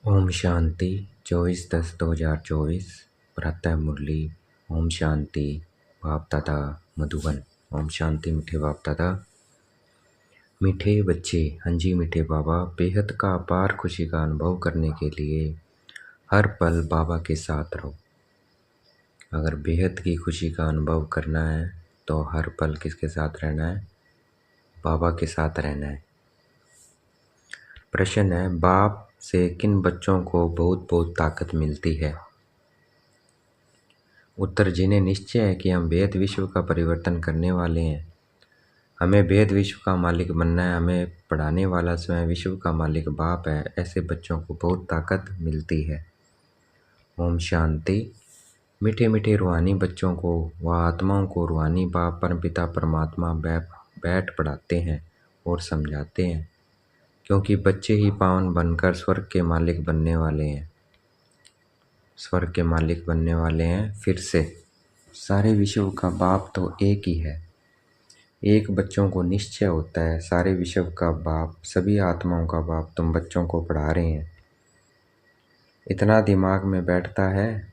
ओम शांति 24/10/2024 प्रातः मुरली। ओम शांति बाप दादा मधुबन। ओम शांति मीठे बाप दादा। मीठे बच्चे, हाँ जी मीठे बाबा, बेहद का अपार खुशी का अनुभव करने के लिए हर पल बाबा के साथ रहो। अगर बेहद की खुशी का अनुभव करना है तो हर पल किसके साथ रहना है? बाबा के साथ रहना है। प्रश्न है, बाप से किन बच्चों को बहुत बहुत ताकत मिलती है? उत्तर, जिन्हें निश्चय है कि हम भेद विश्व का परिवर्तन करने वाले हैं, हमें भेद विश्व का मालिक बनना है, हमें पढ़ाने वाला स्वयं विश्व का मालिक बाप है, ऐसे बच्चों को बहुत ताकत मिलती है। ओम शांति। मीठे मीठे रूहानी बच्चों को व आत्माओं को रूहानी बाप परमपिता परमात्मा बैठ पढ़ाते हैं और समझाते हैं, क्योंकि बच्चे ही पावन बनकर स्वर्ग के मालिक बनने वाले हैं। स्वर्ग के मालिक बनने वाले हैं फिर से। सारे विश्व का बाप तो एक ही है। एक बच्चों को निश्चय होता है, सारे विश्व का बाप, सभी आत्माओं का बाप तुम बच्चों को पढ़ा रहे हैं। इतना दिमाग में बैठता है?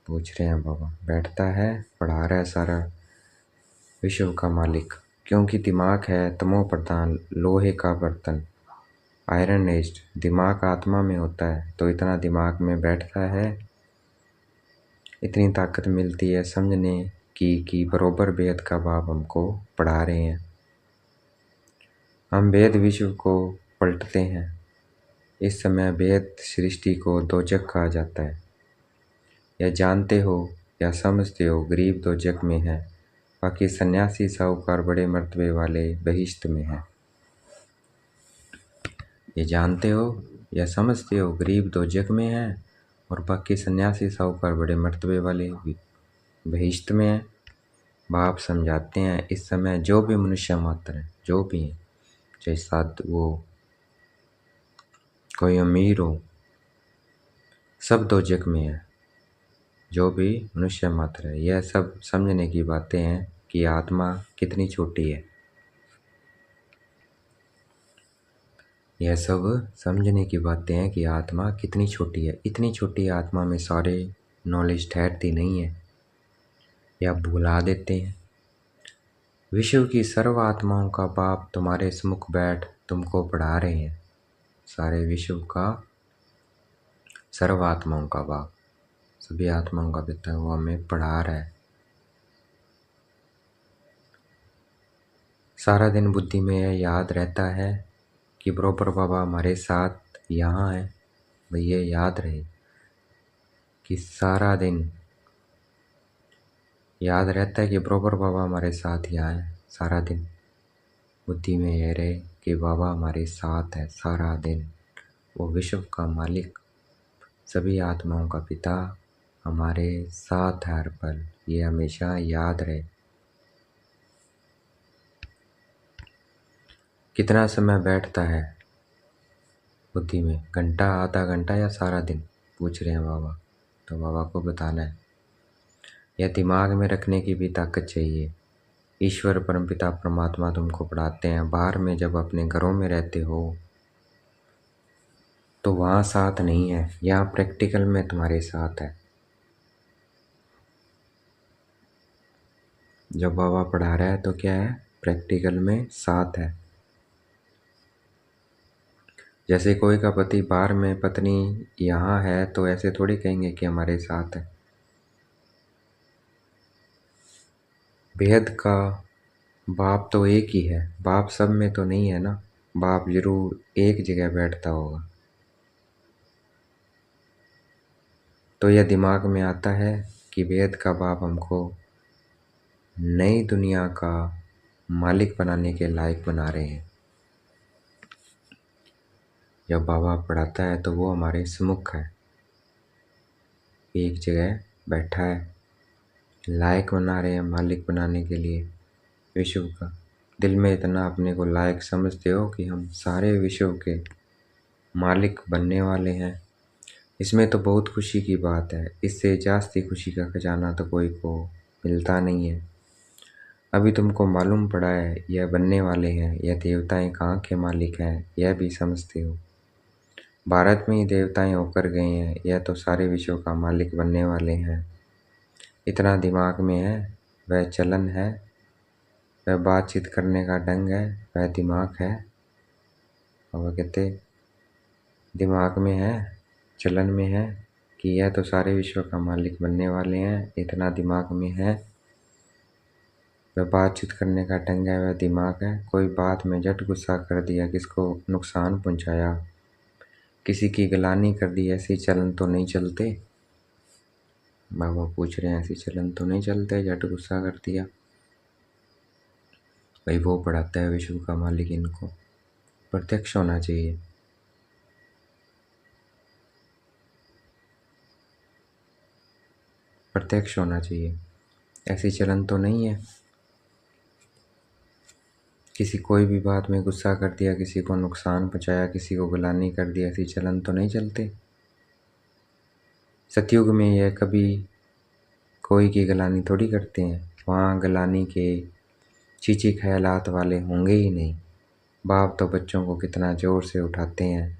पूछ रहे हैं बाबा। बैठता है, पढ़ा रहा है सारा विश्व का मालिक। क्योंकि दिमाग है तमो प्रधान, लोहे का बर्तन, आयरन एज्ड। दिमाग आत्मा में होता है तो इतना दिमाग में बैठता है, इतनी ताकत मिलती है समझने की कि बरोबर वेद का बाप हमको पढ़ा रहे हैं। हम वेद विश्व को पलटते हैं। इस समय वेद सृष्टि को दोजक कहा जाता है। या जानते हो या समझते हो, गरीब दोजक में है, बाकी सन्यासी साहूकार बड़े मर्तबे वाले बहिश्त में है। ये जानते हो या समझते हो, गरीब दोजक में है और बाकी सन्यासी साहूकार बड़े मर्तबे वाले बहिश्त में है। बाप समझाते हैं इस समय जो भी मनुष्य मात्र है, जो भी है, चाहे साधु हो, कोई अमीर हो, सब दोजक में है। जो भी मनुष्य मात्र है, यह सब समझने की बातें हैं कि आत्मा कितनी छोटी है। यह सब समझने की बातें हैं कि आत्मा कितनी छोटी है। इतनी छोटी आत्मा में सारे नॉलेज ठहरती नहीं है, या भुला देते हैं। विश्व की सर्व आत्माओं का बाप तुम्हारे सम्मुख बैठ तुमको पढ़ा रहे हैं। सारे विश्व का सर्व आत्माओं का बाप, सभी आत्माओं का पिता, वो हमें पढ़ा रहा है। सारा दिन बुद्धि में यह याद रहता है कि बरोबर बाबा हमारे साथ यहाँ है। भैया याद रहे कि सारा दिन याद रहता है कि बरोबर बाबा हमारे साथ यहाँ है। सारा दिन बुद्धि में यह रहे कि बाबा हमारे साथ है सारा दिन। वो विश्व का मालिक, सभी आत्माओं का पिता हमारे साथ है हर पल। ये हमेशा याद रहे। कितना समय बैठता है बुद्धि में? घंटा, आधा घंटा या सारा दिन? पूछ रहे हैं बाबा। तो बाबा को बताना है। यह दिमाग में रखने की भी ताकत चाहिए। ईश्वर परमपिता परमात्मा तुमको पढ़ाते हैं। बाहर में जब अपने घरों में रहते हो तो वहाँ साथ नहीं है, यहाँ प्रैक्टिकल में तुम्हारे साथ है। जब बाबा पढ़ा रहा है तो क्या है? प्रैक्टिकल में साथ है। जैसे कोई का पति बाहर में, पत्नी यहाँ है, तो ऐसे थोड़ी कहेंगे कि हमारे साथ है। भेद का बाप तो एक ही है। बाप सब में तो नहीं है ना। बाप जरूर एक जगह बैठता होगा। तो यह दिमाग में आता है कि वेद का बाप हमको नई दुनिया का मालिक बनाने के लायक बना रहे हैं। जब बाबा पढ़ाता है तो वो हमारे सम्मुख है, एक जगह बैठा है, लायक बना रहे हैं मालिक बनाने के लिए विश्व का। दिल में इतना अपने को लायक समझते हो कि हम सारे विश्व के मालिक बनने वाले हैं। इसमें तो बहुत खुशी की बात है। इससे जास्ती खुशी का खजाना तो कोई को मिलता नहीं है। अभी तुमको मालूम पड़ा है यह बनने वाले हैं, यह देवताएं कहाँ के मालिक हैं, यह भी समझते हो। भारत में ही देवताएं होकर गए हैं, यह तो सारे विश्व का मालिक बनने वाले हैं। इतना दिमाग में है, वह चलन है, वह बातचीत करने का ढंग है, वह दिमाग है। और वह कहते दिमाग में है, चलन में है कि यह तो सारे विश्व का मालिक बनने वाले हैं। इतना दिमाग में है, वह बातचीत करने का ढंग है, वह दिमाग है। कोई बात में झट गुस्सा कर दिया, किसको नुकसान पहुंचाया, किसी की गिलानी कर दी, ऐसी चलन तो नहीं चलते। बाबा पूछ रहे हैं ऐसी चलन तो नहीं चलते, झट गुस्सा कर दिया। भाई वो पढ़ाता है विश्व का मालिक, इनको प्रत्यक्ष होना चाहिए। प्रत्यक्ष होना चाहिए, ऐसी चलन तो नहीं है। किसी कोई भी बात में गुस्सा कर दिया, किसी को नुकसान पहुंचाया, किसी को गिलानी कर दी, ऐसी चलन तो नहीं चलते। सतयुग में यह कभी कोई की गिलानी थोड़ी करते हैं, वहाँ गिलानी के चीची ख्यालात वाले होंगे ही नहीं। बाप तो बच्चों को कितना ज़ोर से उठाते हैं,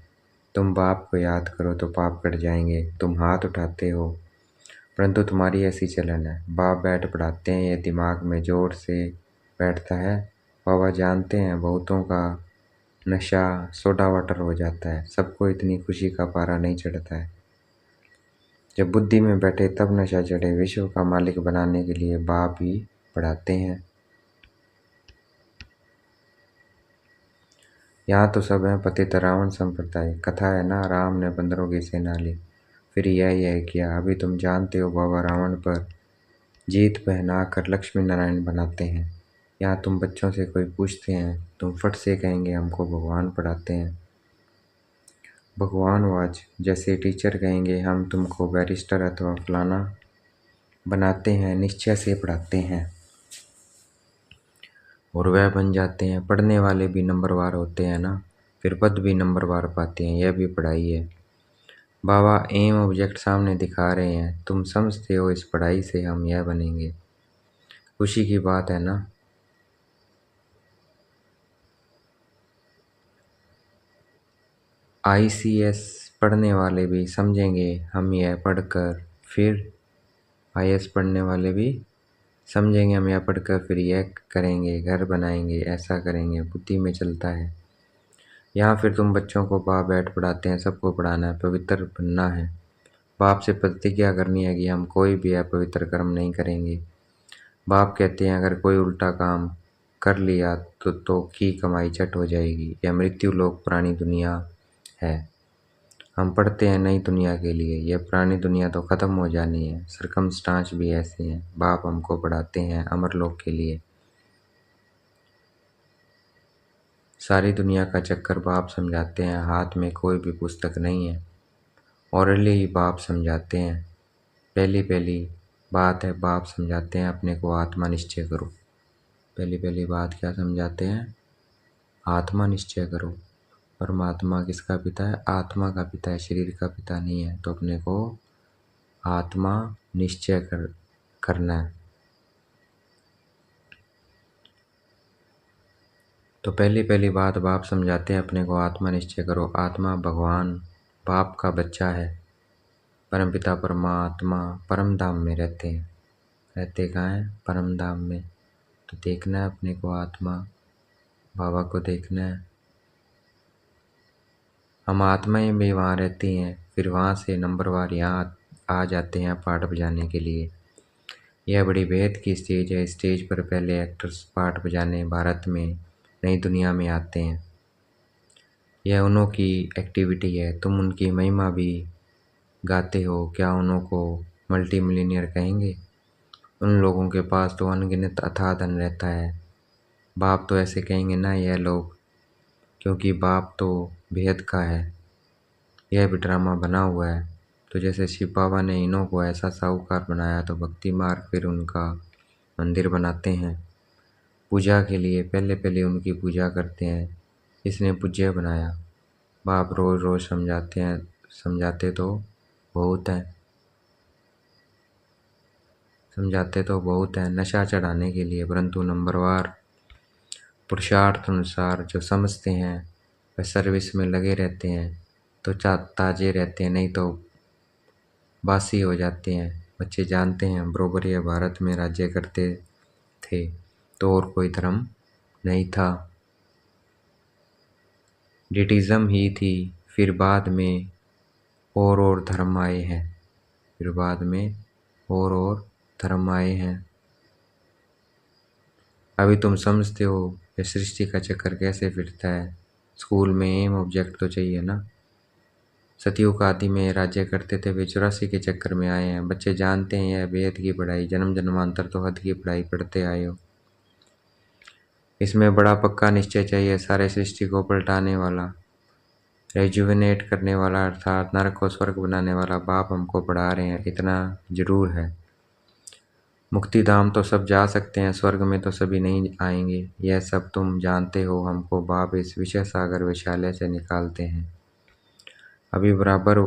तुम बाप को याद करो तो पाप कट जाएंगे। तुम हाथ उठाते हो, परंतु तुम्हारी ऐसी चलन है। बाप बैठ पढ़ाते हैं, ये दिमाग में ज़ोर से बैठता है। बाबा जानते हैं बहुतों का नशा सोडा वाटर हो जाता है, सबको इतनी खुशी का पारा नहीं चढ़ता है। जब बुद्धि में बैठे तब नशा चढ़े। विश्व का मालिक बनाने के लिए बाप ही पढ़ाते हैं। यहाँ तो सब है पतित रावण संप्रदाय। कथा है ना, राम ने बंदरों की सेना ली, फिर यह किया। अभी तुम जानते हो बाबा रावण पर जीत पहना कर लक्ष्मी नारायण बनाते हैं। यहाँ तुम बच्चों से कोई पूछते हैं, तुम फट से कहेंगे हमको भगवान पढ़ाते हैं। भगवानवाज जैसे टीचर कहेंगे हम तुमको बैरिस्टर अथवा फलाना बनाते हैं, निश्चय से पढ़ाते हैं और वह बन जाते हैं। पढ़ने वाले भी नंबरवार होते हैं ना, फिर पद भी नंबरवार पाते हैं। यह भी पढ़ाई है। बाबा एम ऑब्जेक्ट सामने दिखा रहे हैं, तुम समझते हो इस पढ़ाई से हम यह बनेंगे। खुशी की बात है ना। ICS पढ़ने वाले भी समझेंगे हम यह पढ़कर, फिर IAS पढ़ने वाले भी समझेंगे हम यह पढ़कर, फिर यह करेंगे, घर बनाएंगे, ऐसा करेंगे। बुद्धि में चलता है। यहाँ फिर तुम बच्चों को बाप बैठ पढ़ाते हैं, सबको पढ़ाना है, पवित्र बनना है। बाप से प्रतिज्ञा करनी है कि हम कोई भी अपवित्र कर्म नहीं करेंगे। बाप कहते हैं अगर कोई उल्टा काम कर लिया तो की कमाई चट हो जाएगी। यह मृत्यु लोक पुरानी दुनिया है। हम पढ़ते हैं नई दुनिया के लिए। यह पुरानी दुनिया तो ख़त्म हो जानी है। सरकमस्टांस भी ऐसे हैं। बाप हमको पढ़ाते हैं अमर लोक के लिए। सारी दुनिया का चक्कर बाप समझाते हैं। हाथ में कोई भी पुस्तक नहीं है, औरली ही बाप समझाते हैं। पहली बात है बाप समझाते हैं अपने को आत्मा निश्चय करो। पहली बात क्या समझाते हैं? आत्मा निश्चय करो। परमात्मा किसका पिता है? आत्मा का पिता है, शरीर का पिता नहीं है। तो अपने को आत्मा निश्चय करना है। तो पहली बात बाप समझाते हैं अपने को आत्मा निश्चय करो। आत्मा भगवान बाप का बच्चा है। परमपिता परमात्मा परम धाम में रहते हैं। रहते कहाँ हैं? परम धाम में। तो देखना है अपने को, आत्मा बाबा को देखना है। हम आत्माएं भी वहाँ रहती हैं, फिर वहाँ से नंबरवार यहाँ आ जाते हैं पाठ बजाने के लिए। यह बड़ी भेद की स्टेज है। स्टेज पर पहले एक्टर्स पाठ बजाने भारत में नई दुनिया में आते हैं। यह उन्हों की एक्टिविटी है। तुम उनकी महिमा भी गाते हो, क्या उन्हों को मल्टी मिलीनियर कहेंगे? उन लोगों के पास तो अनगिनत अथाह धन रहता है। बाप तो ऐसे कहेंगे ना यह लोग, क्योंकि बाप तो भेद का है। यह भी ड्रामा बना हुआ है। तो जैसे शिव बाबा ने इन्हों को ऐसा साहूकार बनाया, तो भक्ति मार्ग फिर उनका मंदिर बनाते हैं पूजा के लिए। पहले उनकी पूजा करते हैं। इसने पूज्य बनाया। बाप रोज़ रोज़ समझाते हैं, समझाते तो बहुत है नशा चढ़ाने के लिए, परंतु नंबरवार पुरुषार्थ अनुसार जो समझते हैं वह सर्विस में लगे रहते हैं। तो ताज़े रहते हैं, नहीं तो बासी हो जाते हैं। बच्चे जानते हैं बरोबर यह भारत में राज्य करते थे तो और कोई धर्म नहीं था, ब्रिटिज़म ही थी। फिर बाद में और धर्म आए हैं, फिर बाद में और धर्म आए हैं। अभी तुम समझते हो ये सृष्टि का चक्कर कैसे फिरता है। स्कूल में एम ऑब्जेक्ट तो चाहिए ना। सतयुग आदि में राज्य करते थे, वे 84 के चक्कर में आए हैं। बच्चे जानते हैं यह वेद की पढ़ाई, जन्म जन्मांतर तो हद की पढ़ाई पढ़ते आए हो। इसमें बड़ा पक्का निश्चय चाहिए, सारे सृष्टि को पलटाने वाला, रेजुविनेट करने वाला, अर्थात नरक को स्वर्ग बनाने वाला बाप हमको पढ़ा रहे हैं, इतना जरूर है। मुक्ति धाम तो सब जा सकते हैं, स्वर्ग में तो सभी नहीं आएंगे, यह सब तुम जानते हो। हमको बाप इस विषय सागर वैशाल्य से निकालते हैं। अभी बराबर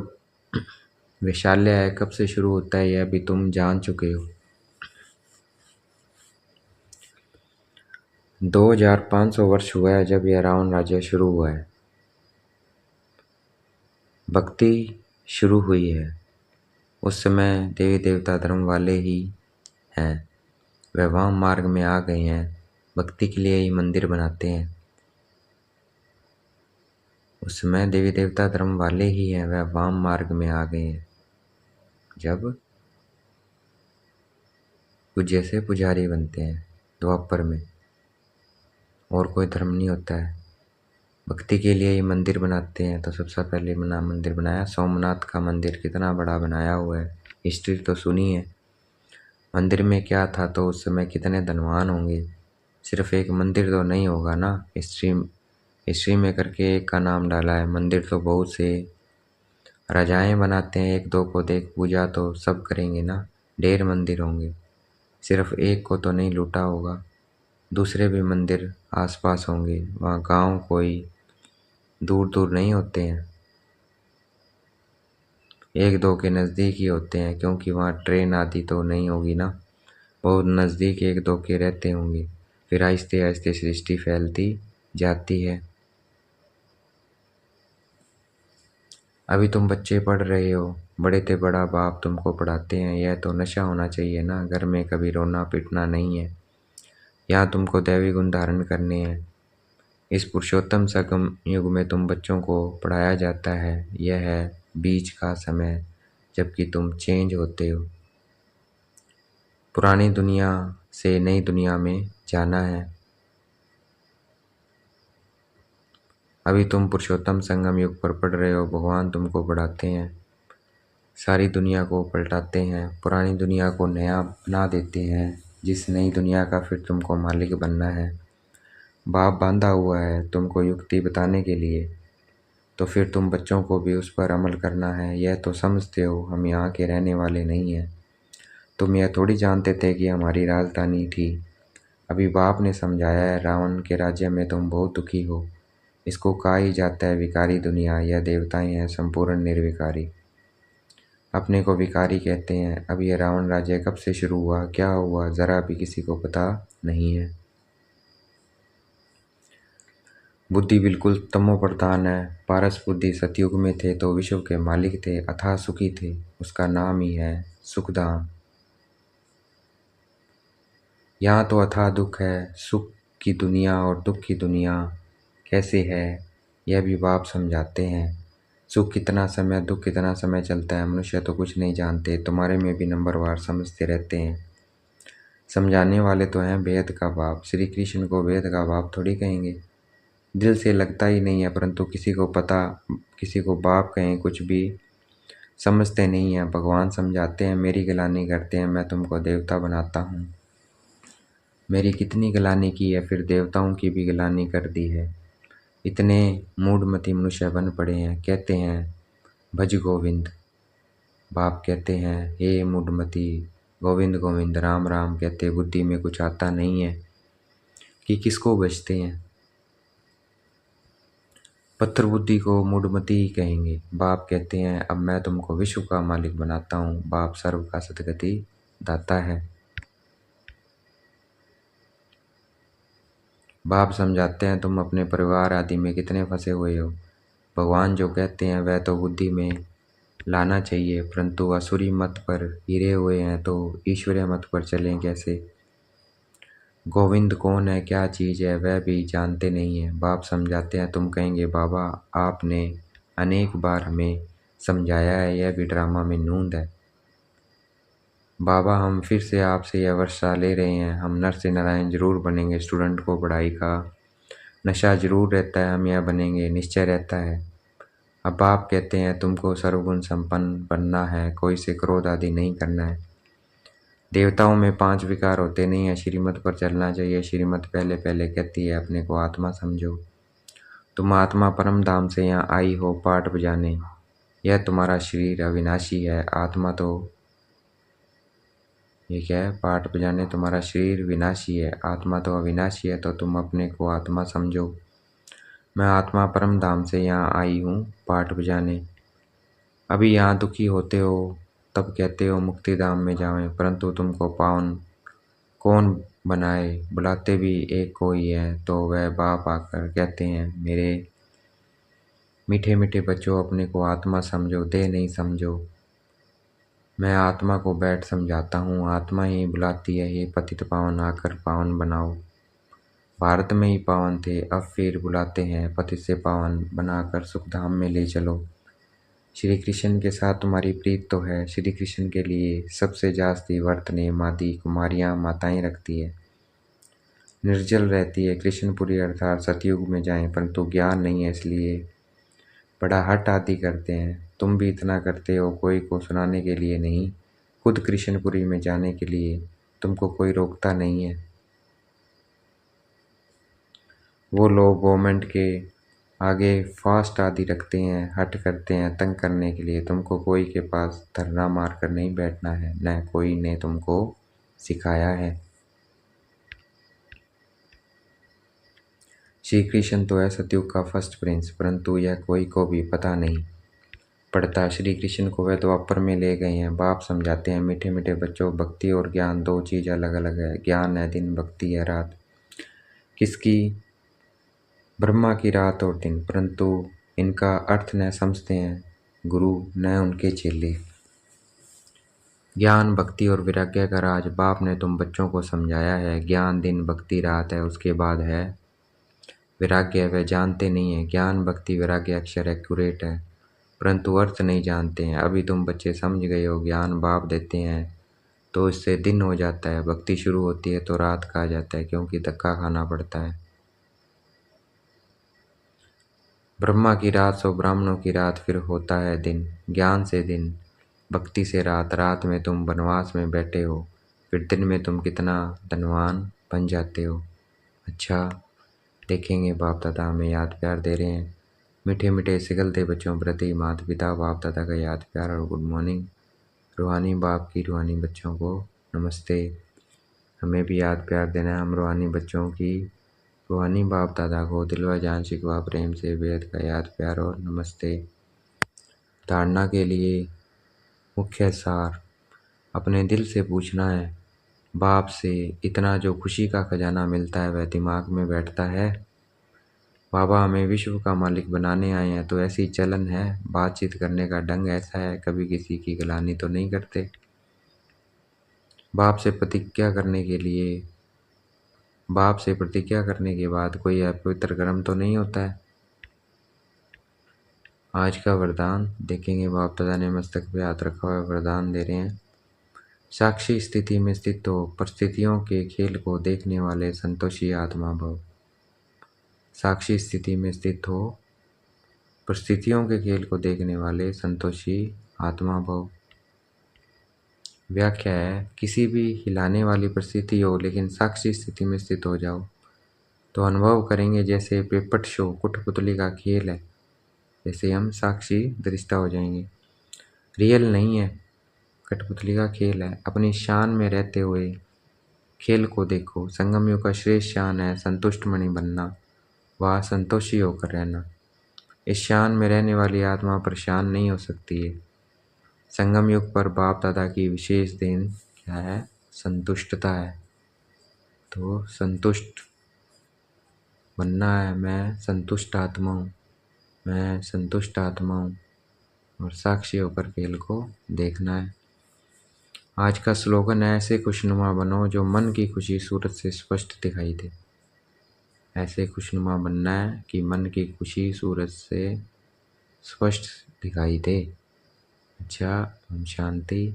वैशाल्य है, कब से शुरू होता है यह भी तुम जान चुके हो। 2500 वर्ष हुआ है जब यह रावण राज्य शुरू हुआ है। भक्ति शुरू हुई है, उस समय देवी देवता धर्म वाले ही हैं, वह वाम मार्ग में आ गए हैं, भक्ति के लिए ही मंदिर बनाते हैं। उस समय देवी देवता धर्म वाले ही हैं, वह वाम मार्ग में आ गए हैं। जब पूज्य से पुजारी बनते हैं द्वापर में, और कोई धर्म नहीं होता है, भक्ति के लिए ही मंदिर बनाते हैं। तो सबसे पहले मंदिर बनाया सोमनाथ का मंदिर, कितना बड़ा बनाया हुआ है, हिस्ट्री तो सुनी है। मंदिर में क्या था तो उस समय कितने धनवान होंगे, सिर्फ एक मंदिर तो नहीं होगा ना। हिस्ट्री में करके एक का नाम डाला है, मंदिर तो बहुत से राजाएं बनाते हैं, एक दो को देख पूजा तो सब करेंगे ना, ढेर मंदिर होंगे, सिर्फ एक को तो नहीं लूटा होगा। दूसरे भी मंदिर आसपास होंगे, वहाँ गांव कोई दूर दूर नहीं होते हैं, एक दो के नज़दीक ही होते हैं, क्योंकि वहाँ ट्रेन आदि तो नहीं होगी ना, बहुत नज़दीक एक दो के रहते होंगे। फिर आहिस्ते आहिस्ते सृष्टि फैलती जाती है। अभी तुम बच्चे पढ़ रहे हो, बड़े थे बड़ा बाप तुमको पढ़ाते हैं, यह तो नशा होना चाहिए ना। घर में कभी रोना पिटना नहीं है, यहाँ तुमको दैवी गुण धारण करने हैं। इस पुरुषोत्तम संगम युग में तुम बच्चों को पढ़ाया जाता है, यह है बीज का समय जबकि तुम चेंज होते हो। पुरानी दुनिया से नई दुनिया में जाना है। अभी तुम पुरुषोत्तम संगम युग पर पढ़ रहे हो, भगवान तुमको पढ़ाते हैं, सारी दुनिया को पलटाते हैं, पुरानी दुनिया को नया बना देते हैं, जिस नई दुनिया का फिर तुमको मालिक बनना है। बाप बांधा हुआ है तुमको युक्ति बताने के लिए, तो फिर तुम बच्चों को भी उस पर अमल करना है। यह तो समझते हो हम यहाँ के रहने वाले नहीं हैं, तुम यह थोड़ी जानते थे कि हमारी राजधानी थी। अभी बाप ने समझाया है, रावण के राज्य में तुम बहुत दुखी हो, इसको कहा ही जाता है विकारी दुनिया। यह देवताएं हैं संपूर्ण निर्विकारी, अपने को विकारी कहते हैं। अब यह रावण राज्य कब से शुरू हुआ, क्या हुआ, जरा भी किसी को पता नहीं है। बुद्धि बिल्कुल तमो प्रधान है। पारस बुद्धि सतयुग में थे तो विश्व के मालिक थे, अथाह सुखी थे, उसका नाम ही है सुखधाम। यहाँ तो अथाह दुख है, सुख की दुनिया और दुख की दुनिया कैसे है यह भी बाप समझाते हैं। सुख कितना समय, दुख कितना समय चलता है, मनुष्य तो कुछ नहीं जानते, तुम्हारे में भी नंबरवार समझते रहते हैं। समझाने वाले तो हैं वेद का बाप, श्री कृष्ण को वेद का बाप थोड़ी कहेंगे, दिल से लगता ही नहीं है, परंतु किसी को पता, किसी को बाप कहें कुछ भी समझते नहीं हैं। भगवान समझाते हैं, मेरी गिलानी करते हैं, मैं तुमको देवता बनाता हूँ। मेरी कितनी गिलानी की है, फिर देवताओं की भी गिलानी कर दी है। इतने मूढ़मती मनुष्य बन पड़े हैं, कहते हैं भज गोविंद, बाप कहते हैं हे मूढ़मती, गोविंद गोविंद राम राम कहते, बुद्धि में कुछ आता नहीं है कि किसको बचते हैं। पत्थर बुद्धि को मूढ़मती ही कहेंगे। बाप कहते हैं अब मैं तुमको विश्व का मालिक बनाता हूँ। बाप सर्व का सद्गति दाता है। बाप समझाते हैं तुम अपने परिवार आदि में कितने फंसे हुए हो, भगवान जो कहते हैं वह तो बुद्धि में लाना चाहिए, परंतु असुरी मत पर गिरे हुए हैं तो ईश्वरीय मत पर चलें कैसे। गोविंद कौन है, क्या चीज़ है, वह भी जानते नहीं हैं। बाप समझाते हैं, तुम कहेंगे बाबा आपने अनेक बार हमें समझाया है, यह भी ड्रामा में नूंद है। बाबा हम फिर से आपसे यह वर्षा ले रहे हैं, हम नर से नारायण जरूर बनेंगे। स्टूडेंट को पढ़ाई का नशा जरूर रहता है, हम यह बनेंगे, निश्चय रहता है। अब आप कहते हैं तुमको सर्वगुण संपन्न बनना है, कोई से क्रोध आदि नहीं करना है। देवताओं में 5 विकार होते नहीं है, श्रीमत पर चलना चाहिए। श्रीमत पहले पहले कहती है अपने को आत्मा समझो। तुम आत्मा परम धाम से यहाँ आई हो पाठ बजाने। यह तुम्हारा शरीर अविनाशी है, आत्मा तो ये क्या है, पाठ बजाने। तुम्हारा शरीर विनाशी है, आत्मा तो अविनाशी है, तो तुम अपने को आत्मा समझो। मैं आत्मा परम धाम से यहाँ आई हूँ पाठ बजाने। अभी यहाँ दुखी होते हो तब कहते हो मुक्ति धाम में जावें, परंतु तुमको पावन कौन बनाए, बुलाते भी एक को ही है। तो वह बाप आकर कहते हैं मेरे मीठे मीठे बच्चों, अपने को आत्मा समझो, देह नहीं समझो। मैं आत्मा को बैठ समझाता हूँ, आत्मा ही बुलाती है, ये पतित पावन आकर पावन बनाओ। भारत में ही पावन थे, अब फिर बुलाते हैं पतित से पावन बनाकर सुखधाम में ले चलो। श्री कृष्ण के साथ तुम्हारी प्रीत तो है, श्री कृष्ण के लिए सबसे जास्ती व्रत नियम आदि कुमारियाँ माताएं रखती है, निर्जल रहती है। कृष्णपुरी अर्थात सतयुग में जाएं, परंतु ज्ञान नहीं है इसलिए बड़ा हठ आदि करते हैं। तुम भी इतना करते हो, कोई को सुनाने के लिए नहीं, खुद कृष्णपुरी में जाने के लिए। तुमको कोई रोकता नहीं है। वो लोग गवर्नमेंट के आगे फास्ट आदि रखते हैं, हट करते हैं तंग करने के लिए। तुमको कोई के पास धरना मार कर नहीं बैठना है, न कोई ने तुमको सिखाया है। श्री कृष्ण तो है सतयुग का फर्स्ट प्रिंस, परंतु यह कोई को भी पता नहीं पड़ता। श्री कृष्ण को वह द्वापर में ले गए हैं। बाप समझाते हैं मीठे मीठे बच्चों, भक्ति और ज्ञान 2 चीज़ अलग अलग है। ज्ञान है दिन, भक्ति है रात। किसकी? ब्रह्मा की रात और दिन, परंतु इनका अर्थ न समझते हैं गुरु न उनके चेले। ज्ञान भक्ति और वैराग्य का राज बाप ने तुम बच्चों को समझाया है। ज्ञान दिन भक्ति रात है, उसके बाद है वैराग्य। वे जानते नहीं है, ज्ञान भक्ति वैराग्य अक्षर एक्यूरेट है, परंतु अर्थ नहीं जानते हैं। अभी तुम बच्चे समझ गए हो, ज्ञान बाप देते हैं तो इससे दिन हो जाता है, भक्ति शुरू होती है तो रात कहा जाता है, क्योंकि धक्का खाना पड़ता है। ब्रह्मा की रात सो ब्राह्मणों की रात, फिर होता है दिन। ज्ञान से दिन, भक्ति से रात। रात में तुम वनवास में बैठे हो, फिर दिन में तुम कितना धनवान बन जाते हो। अच्छा देखेंगे, बाप दादा हमें याद प्यार दे रहे हैं। मीठे मीठे सिगलते बच्चों प्रति माता पिता बाप दादा का याद प्यार और गुड मॉर्निंग। रूहानी बाप की रूहानी बच्चों को नमस्ते। हमें भी याद प्यार देना है, हम रूहानी बच्चों की रूहानी बाप दादा को दिलवा जान शिकवा प्रेम से बेहद का याद प्यार और नमस्ते। धारणा के लिए मुख्य सार, अपने दिल से पूछना है बाप से, इतना जो खुशी का खजाना मिलता है वह दिमाग में बैठता है। बाबा हमें विश्व का मालिक बनाने आए हैं, तो ऐसी चलन है, बातचीत करने का ढंग ऐसा है, कभी किसी की गलानी तो नहीं करते। बाप से प्रतिज्ञा करने के लिए, बाप से प्रतिज्ञा करने के बाद कोई अपवित्र कर्म तो नहीं होता है। आज का वरदान देखेंगे, बाप दादा ने मस्तक पे हाथ रखा हुआ वरदान दे रहे हैं। साक्षी स्थिति में स्थित हो, परिस्थितियों के खेल को देखने वाले संतोषी आत्मा भव। साक्षी स्थिति में स्थित हो, परिस्थितियों के खेल को देखने वाले संतोषी आत्मा भव। व्याख्या है, किसी भी हिलाने वाली परिस्थिति हो लेकिन साक्षी स्थिति में स्थित हो जाओ तो अनुभव करेंगे जैसे पेपट शो कुठपुतली का खेल है, जैसे हम साक्षी दृष्टा हो जाएंगे। रियल नहीं है, कठपुतली का खेल है। अपनी शान में रहते हुए खेल को देखो। संगम युग का श्रेष्ठ शान है संतुष्ट मणि बनना, वह संतोषी होकर रहना। इस शान में रहने वाली आत्मा परेशान नहीं हो सकती है। संगम युग पर बाप दादा की विशेष देन क्या है? संतुष्टता है। तो संतुष्ट बनना है, मैं संतुष्ट आत्मा हूँ। मैं संतुष्ट आत्मा हूँ और साक्षी होकर खेल को देखना है। आज का स्लोगन है, ऐसे खुशनुमा बनो जो मन की खुशी सूरत से स्पष्ट दिखाई दे। ऐसे खुशनुमा बनना है कि मन की खुशी सूरत से स्पष्ट दिखाई दे। अच्छा, हम शांति।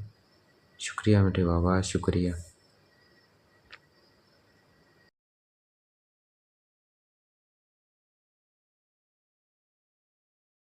शुक्रिया मेरे बाबा, शुक्रिया।